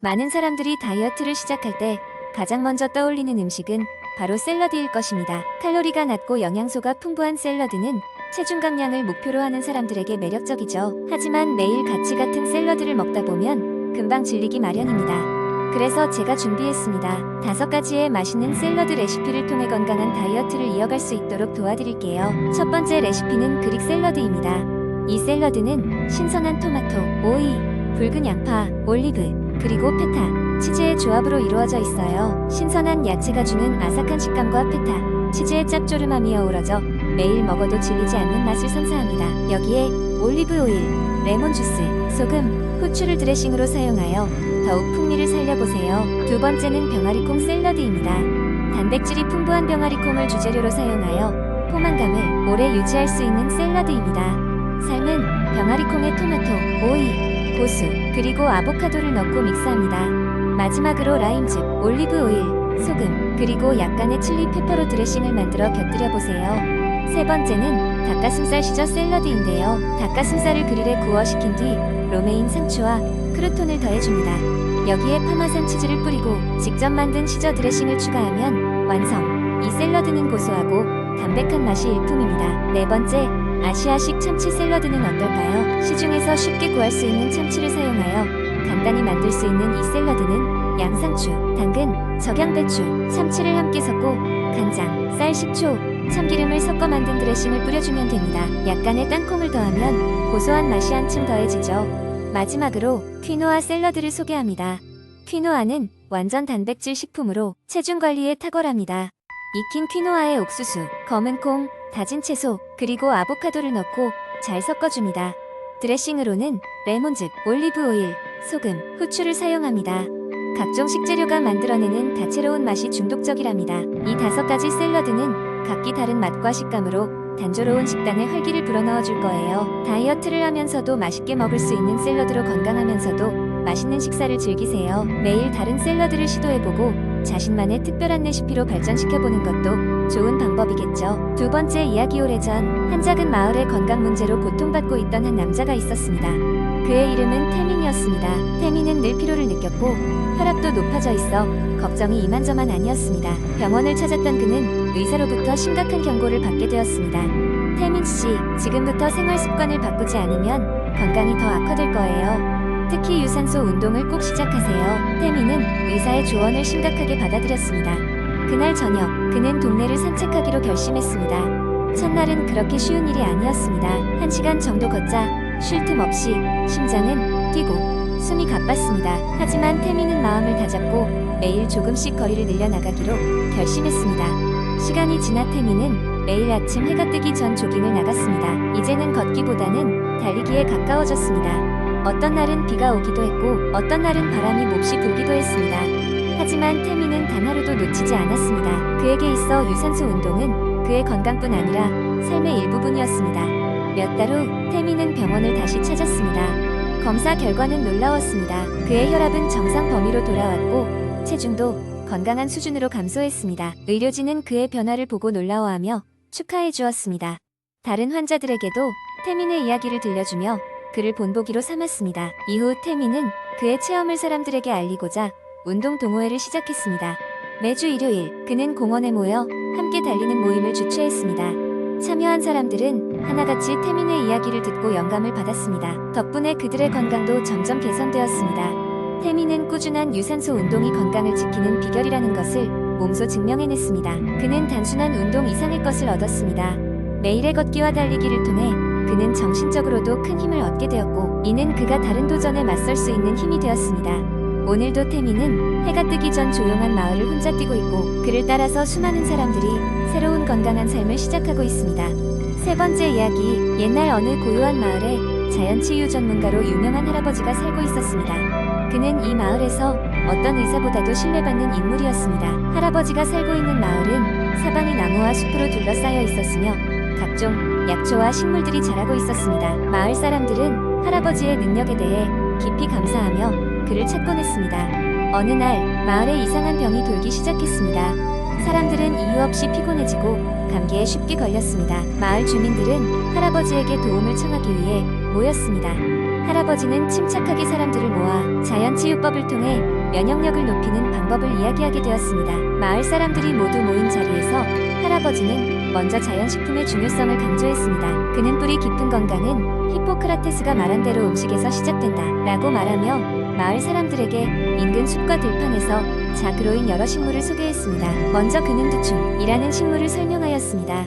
많은 사람들이 다이어트를 시작할 때 가장 먼저 떠올리는 음식은 바로 샐러드일 것입니다. 칼로리가 낮고 영양소가 풍부한 샐러드는 체중 감량을 목표로 하는 사람들에게 매력적이죠. 하지만 매일 가치 같은 샐러드를 먹다 보면 금방 질리기 마련입니다. 그래서 제가 준비했습니다. 5가지의 맛있는 샐러드 레시피를 통해 건강한 다이어트를 이어갈 수 있도록 도와드릴게요. 첫 번째 레시피는 그릭 샐러드입니다. 이 샐러드는 신선한 토마토, 오이, 붉은 양파, 올리브, 그리고 페타, 치즈의 조합으로 이루어져 있어요. 신선한 야채가 주는 아삭한 식감과 페타, 치즈의 짭조름함이 어우러져 매일 먹어도 질리지 않는 맛을 선사합니다. 여기에 올리브 오일, 레몬 주스, 소금, 후추를 드레싱으로 사용하여 더욱 풍미를 살려보세요. 두 번째는 병아리콩 샐러드입니다. 단백질이 풍부한 병아리콩을 주재료로 사용하여 포만감을 오래 유지할 수 있는 샐러드입니다. 삶은 병아리콩에 토마토, 오이, 고수, 그리고 아보카도를 넣고 믹스합니다. 마지막으로 라임즙, 올리브 오일, 소금, 그리고 약간의 칠리 페퍼로 드레싱을 만들어 곁들여 보세요. 세 번째는 닭가슴살 시저 샐러드인데요. 닭가슴살을 그릴에 구워 식힌 뒤 로메인 상추와 크루톤을 더해줍니다. 여기에 파마산 치즈를 뿌리고 직접 만든 시저 드레싱을 추가하면 완성! 이 샐러드는 고소하고 담백한 맛이 일품입니다. 네 번째, 아시아식 참치 샐러드는 어떨까요? 시중에서 쉽게 구할 수 있는 참치를 사용하여 간단히 만들 수 있는 이 샐러드는 양상추, 당근, 적양배추, 참치를 함께 섞고 간장, 쌀, 식초, 참기름을 섞어 만든 드레싱을 뿌려주면 됩니다. 약간의 땅콩을 더하면 고소한 맛이 한층 더해지죠. 마지막으로 퀴노아 샐러드를 소개합니다. 퀴노아는 완전 단백질 식품으로 체중 관리에 탁월합니다. 익힌 퀴노아에 옥수수, 검은 콩, 다진 채소, 그리고 아보카도를 넣고 잘 섞어줍니다. 드레싱으로는 레몬즙, 올리브 오일, 소금, 후추를 사용합니다. 각종 식재료가 만들어내는 다채로운 맛이 중독적이랍니다. 이 5가지 샐러드는 각기 다른 맛과 식감으로 단조로운 식단에 활기를 불어넣어 줄 거예요. 다이어트를 하면서도 맛있게 먹을 수 있는 샐러드로 건강하면서도 맛있는 식사를 즐기세요. 매일 다른 샐러드를 시도해보고 자신만의 특별한 레시피로 발전시켜보는 것도 좋은 방법이겠죠. 두 번째 이야기. 오래전 한 작은 마을에 건강 문제로 고통받고 있던 한 남자가 있었습니다. 그의 이름은 태민이었습니다. 태민은 늘 피로를 느꼈고 혈압도 높아져 있어 걱정이 이만저만 아니었습니다. 병원을 찾았던 그는 의사로부터 심각한 경고를 받게 되었습니다. 태민씨, 지금부터 생활 습관을 바꾸지 않으면 건강이 더 악화될 거예요. 특히 유산소 운동을 꼭 시작하세요. 태민은 의사의 조언을 심각하게 받아들였습니다. 그날 저녁, 그는 동네를 산책하기로 결심했습니다. 첫날은 그렇게 쉬운 일이 아니었습니다. 1시간 정도 걷자 쉴 틈 없이 심장은 뛰고 숨이 가빴습니다. 하지만 태민은 마음을 다잡고 매일 조금씩 거리를 늘려나가기로 결심했습니다. 시간이 지나 태민은 매일 아침 해가 뜨기 전 조깅을 나갔습니다. 이제는 걷기보다는 달리기에 가까워졌습니다. 어떤 날은 비가 오기도 했고 어떤 날은 바람이 몹시 불기도 했습니다. 하지만 태민은 단 하루도 놓치지 않았습니다. 그에게 있어 유산소 운동은 그의 건강뿐 아니라 삶의 일부분이었습니다. 몇 달 후 태민은 병원을 다시 찾았습니다. 검사 결과는 놀라웠습니다. 그의 혈압은 정상 범위로 돌아왔고 체중도 건강한 수준으로 감소했습니다. 의료진은 그의 변화를 보고 놀라워하며 축하해 주었습니다. 다른 환자들에게도 태민의 이야기를 들려주며 그를 본보기로 삼았습니다. 이후 태민은 그의 체험을 사람들에게 알리고자 운동 동호회를 시작했습니다. 매주 일요일 그는 공원에 모여 함께 달리는 모임을 주최했습니다. 참여한 사람들은 하나같이 태민의 이야기를 듣고 영감을 받았습니다. 덕분에 그들의 건강도 점점 개선되었습니다. 태민은 꾸준한 유산소 운동이 건강을 지키는 비결이라는 것을 몸소 증명해냈습니다. 그는 단순한 운동 이상의 것을 얻었습니다. 매일의 걷기와 달리기를 통해 그는 정신적으로도 큰 힘을 얻게 되었고 이는 그가 다른 도전에 맞설 수 있는 힘이 되었습니다. 오늘도 태민은 해가 뜨기 전 조용한 마을을 혼자 뛰고 있고 그를 따라서 수많은 사람들이 새로운 건강한 삶을 시작하고 있습니다. 세 번째 이야기. 옛날 어느 고요한 마을에 자연치유 전문가로 유명한 할아버지가 살고 있었습니다. 그는 이 마을에서 어떤 의사보다도 신뢰받는 인물이었습니다. 할아버지가 살고 있는 마을은 사방이 나무와 숲으로 둘러싸여 있었으며 각종 약초와 식물들이 자라고 있었습니다. 마을 사람들은 할아버지의 능력에 대해 깊이 감사하며 그를 찾곤 했습니다. 어느 날 마을에 이상한 병이 돌기 시작했습니다. 사람들은 이유 없이 피곤해지고 감기에 쉽게 걸렸습니다. 마을 주민들은 할아버지에게 도움을 청하기 위해 모였습니다. 할아버지는 침착하게 사람들을 모아 자연치유법을 통해 면역력을 높이는 방법을 이야기하게 되었습니다. 마을 사람들이 모두 모인 자리에서 할아버지는 먼저 자연식품의 중요성을 강조했습니다. 그는 뿌리 깊은 건강은 히포크라테스가 말한 대로 음식에서 시작된다 라고 말하며 마을 사람들에게 인근 숲과 들판에서 자그로인 여러 식물을 소개했습니다. 먼저 그는 두충이라는 식물을 설명하였습니다.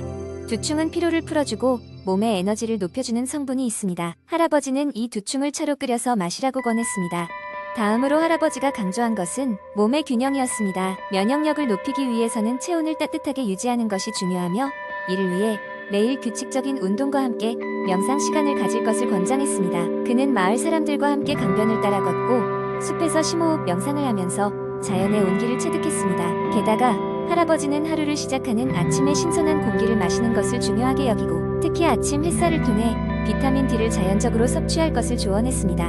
두충은 피로를 풀어주고 몸의 에너지를 높여주는 성분이 있습니다. 할아버지는 이 두충을 차로 끓여서 마시라고 권했습니다. 다음으로 할아버지가 강조한 것은 몸의 균형이었습니다. 면역력을 높이기 위해서는 체온을 따뜻하게 유지하는 것이 중요하며 이를 위해 매일 규칙적인 운동과 함께 명상 시간을 가질 것을 권장했습니다. 그는 마을 사람들과 함께 강변을 따라 걷고 숲에서 심호흡 명상을 하면서 자연의 온기를 체득했습니다. 게다가 할아버지는 하루를 시작하는 아침에 신선한 공기를 마시는 것을 중요하게 여기고 특히 아침 햇살을 통해 비타민 D를 자연적으로 섭취할 것을 조언했습니다.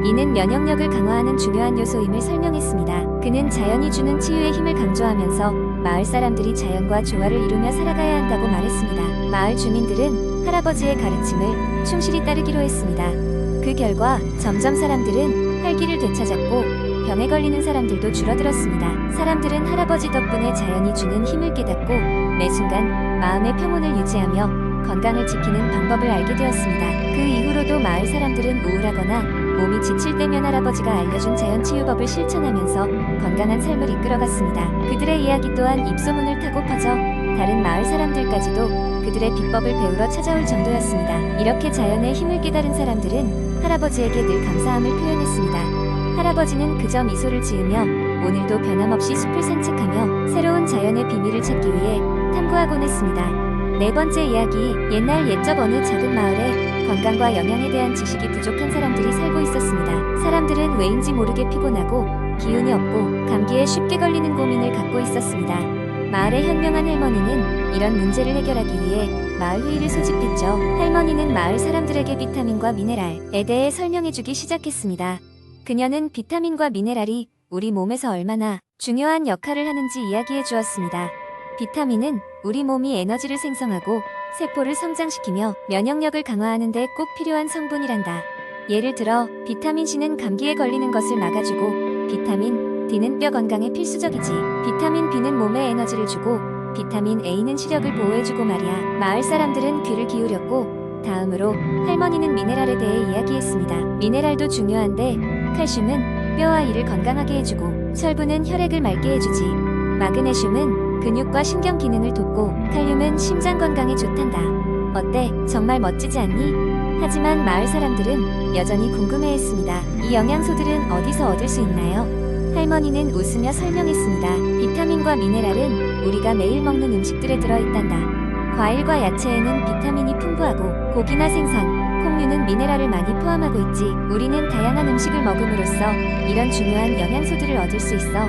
이는 면역력을 강화하는 중요한 요소임을 설명했습니다. 그는 자연이 주는 치유의 힘을 강조하면서 마을 사람들이 자연과 조화를 이루며 살아가야 한다고 말했습니다. 마을 주민들은 할아버지의 가르침을 충실히 따르기로 했습니다. 그 결과 점점 사람들은 활기를 되찾았고 병에 걸리는 사람들도 줄어들었습니다. 사람들은 할아버지 덕분에 자연이 주는 힘을 깨닫고 매 순간 마음의 평온을 유지하며 건강을 지키는 방법을 알게 되었습니다. 그 이후로도 마을 사람들은 우울하거나 몸이 지칠 때면 할아버지가 알려준 자연치유법을 실천하면서 건강한 삶을 이끌어갔습니다. 그들의 이야기 또한 입소문을 타고 퍼져 다른 마을 사람들까지도 그들의 비법을 배우러 찾아올 정도였습니다. 이렇게 자연의 힘을 깨달은 사람들은 할아버지에게 늘 감사함을 표현했습니다. 할아버지는 그저 미소를 지으며 오늘도 변함없이 숲을 산책하며 새로운 자연의 비밀을 찾기 위해 탐구하곤 했습니다. 네 번째 이야기, 옛날 옛적 어느 작은 마을에 건강과 영양에 대한 지식이 부족한 사람들이 살고 있었습니다. 사람들은 왜인지 모르게 피곤하고 기운이 없고 감기에 쉽게 걸리는 고민을 갖고 있었습니다. 마을의 현명한 할머니는 이런 문제를 해결하기 위해 마을 회의를 소집했죠. 할머니는 마을 사람들에게 비타민과 미네랄에 대해 설명해주기 시작했습니다. 그녀는 비타민과 미네랄이 우리 몸에서 얼마나 중요한 역할을 하는지 이야기해 주었습니다. 비타민은 우리 몸이 에너지를 생성하고 세포를 성장시키며 면역력을 강화하는 데 꼭 필요한 성분이란다. 예를 들어 비타민 C는 감기에 걸리는 것을 막아주고 비타민 D는 뼈 건강에 필수적이지. 비타민 B는 몸에 에너지를 주고 비타민 A는 시력을 보호해주고 말이야. 마을 사람들은 귀를 기울였고 다음으로 할머니는 미네랄에 대해 이야기했습니다. 미네랄도 중요한데 칼슘은 뼈와 이를 건강하게 해주고 철분은 혈액을 맑게 해주지. 마그네슘은 근육과 신경 기능을 돕고 칼륨은 심장 건강에 좋단다. 어때? 정말 멋지지 않니? 하지만 마을 사람들은 여전히 궁금해했습니다. 이 영양소들은 어디서 얻을 수 있나요? 할머니는 웃으며 설명했습니다. 비타민과 미네랄은 우리가 매일 먹는 음식들에 들어있단다. 과일과 야채에는 비타민이 풍부하고 고기나 생선, 콩류는 미네랄을 많이 포함하고 있지. 우리는 다양한 음식을 먹음으로써 이런 중요한 영양소들을 얻을 수 있어.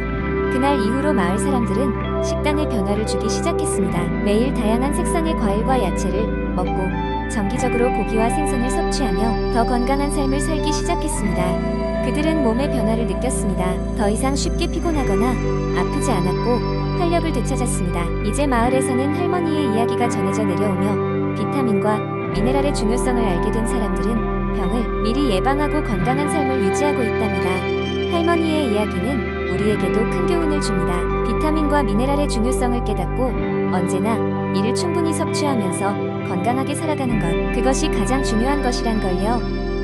그날 이후로 마을 사람들은 식단에 변화를 주기 시작했습니다. 매일 다양한 색상의 과일과 야채를 먹고 정기적으로 고기와 생선을 섭취하며 더 건강한 삶을 살기 시작했습니다. 그들은 몸의 변화를 느꼈습니다. 더 이상 쉽게 피곤하거나 아프지 않았고 활력을 되찾았습니다. 이제 마을에서는 할머니의 이야기가 전해져 내려오며 비타민과 미네랄의 중요성을 알게 된 사람들은 병을 미리 예방하고 건강한 삶을 유지하고 있답니다. 할머니의 이야기는 우리에게도 큰 교훈을 줍니다. 비타민과 미네랄의 중요성을 깨닫고 언제나 이를 충분히 섭취하면서 건강하게 살아가는 것, 그것이 가장 중요한 것이란 걸요.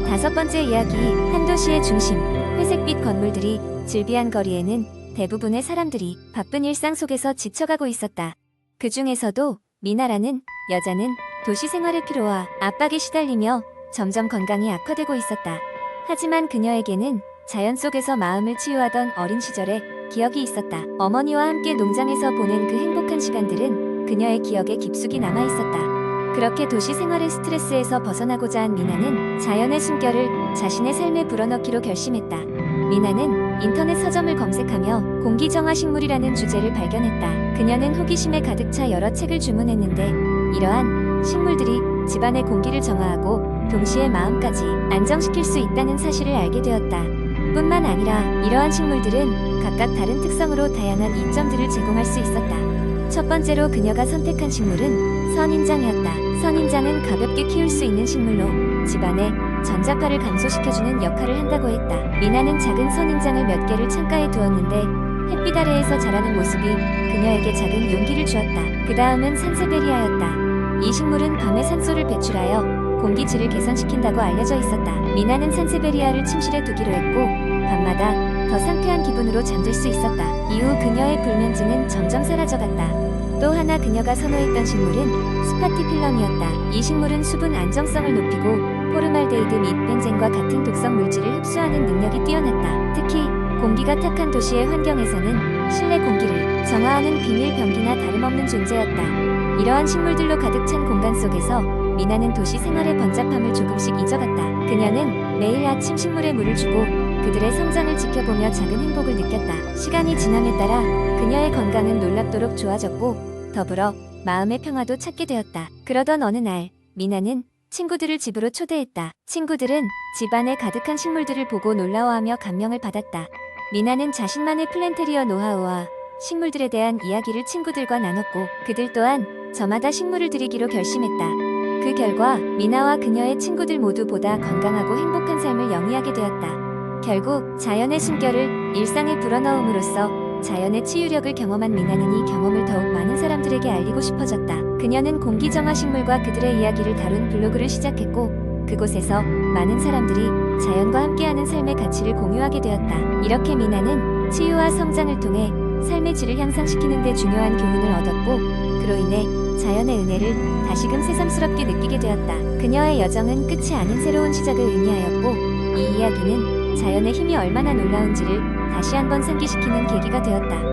다섯 번째 이야기, 한 도시의 중심, 회색빛 건물들이 즐비한 거리에는 대부분의 사람들이 바쁜 일상 속에서 지쳐가고 있었다. 그 중에서도 미나라는 여자는 도시 생활의 피로와 압박에 시달리며 점점 건강이 악화되고 있었다. 하지만 그녀에게는 자연 속에서 마음을 치유하던 어린 시절의 기억이 있었다. 어머니와 함께 농장에서 보낸 그 행복한 시간들은 그녀의 기억에 깊숙이 남아있었다. 그렇게 도시 생활의 스트레스에서 벗어나고자 한 미나는 자연의 숨결을 자신의 삶에 불어넣기로 결심했다. 미나는 인터넷 서점을 검색하며 공기정화식물이라는 주제를 발견했다. 그녀는 호기심에 가득 차 여러 책을 주문했는데 이러한 식물들이 집안의 공기를 정화하고 동시에 마음까지 안정시킬 수 있다는 사실을 알게 되었다. 뿐만 아니라 이러한 식물들은 각각 다른 특성으로 다양한 이점들을 제공할 수 있었다. 첫 번째로 그녀가 선택한 식물은 선인장이었다. 선인장은 가볍게 키울 수 있는 식물로 집안에 전자파를 감소시켜주는 역할을 한다고 했다. 미나는 작은 선인장을 몇 개를 창가에 두었는데 햇빛 아래에서 자라는 모습이 그녀에게 작은 용기를 주었다. 그 다음은 산세베리아였다. 이 식물은 밤에 산소를 배출하여 공기질을 개선시킨다고 알려져 있었다. 미나는 산세베리아를 침실에 두기로 했고 밤마다 더 상쾌한 기분으로 잠들 수 있었다. 이후 그녀의 불면증은 점점 사라져갔다. 또 하나 그녀가 선호했던 식물은 스파티필럼이었다. 이 식물은 수분 안정성을 높이고 포르말데이드 및 벤젠과 같은 독성 물질을 흡수하는 능력이 뛰어났다. 특히 공기가 탁한 도시의 환경에서는 실내 공기를 정화하는 비밀 병기나 다름없는 존재였다. 이러한 식물들로 가득 찬 공간 속에서 미나는 도시 생활의 번잡함을 조금씩 잊어갔다. 그녀는 매일 아침 식물에 물을 주고 그들의 성장을 지켜보며 작은 행복을 느꼈다. 시간이 지남에 따라 그녀의 건강은 놀랍도록 좋아졌고 더불어 마음의 평화도 찾게 되었다. 그러던 어느 날 미나는 친구들을 집으로 초대했다. 친구들은 집안에 가득한 식물들을 보고 놀라워하며 감명을 받았다. 미나는 자신만의 플랜테리어 노하우와 식물들에 대한 이야기를 친구들과 나눴고 그들 또한 저마다 식물을 드리기로 결심했다. 그 결과 미나와 그녀의 친구들 모두 보다 건강하고 행복한 삶을 영위하게 되었다. 결국 자연의 숨결을 일상에 불어넣음으로써 자연의 치유력을 경험한 미나는 이 경험을 더욱 많은 사람들에게 알리고 싶어졌다. 그녀는 공기정화 식물과 그들의 이야기를 다룬 블로그를 시작했고 그곳에서 많은 사람들이 자연과 함께하는 삶의 가치를 공유하게 되었다. 이렇게 미나는 치유와 성장을 통해 삶의 질을 향상시키는 데 중요한 교훈을 얻었고 그로 인해 자연의 은혜를 다시금 새삼스럽게 느끼게 되었다. 그녀의 여정은 끝이 아닌 새로운 시작을 의미하였고 이 이야기는 자연의 힘이 얼마나 놀라운지를 다시 한번 상기시키는 계기가 되었다.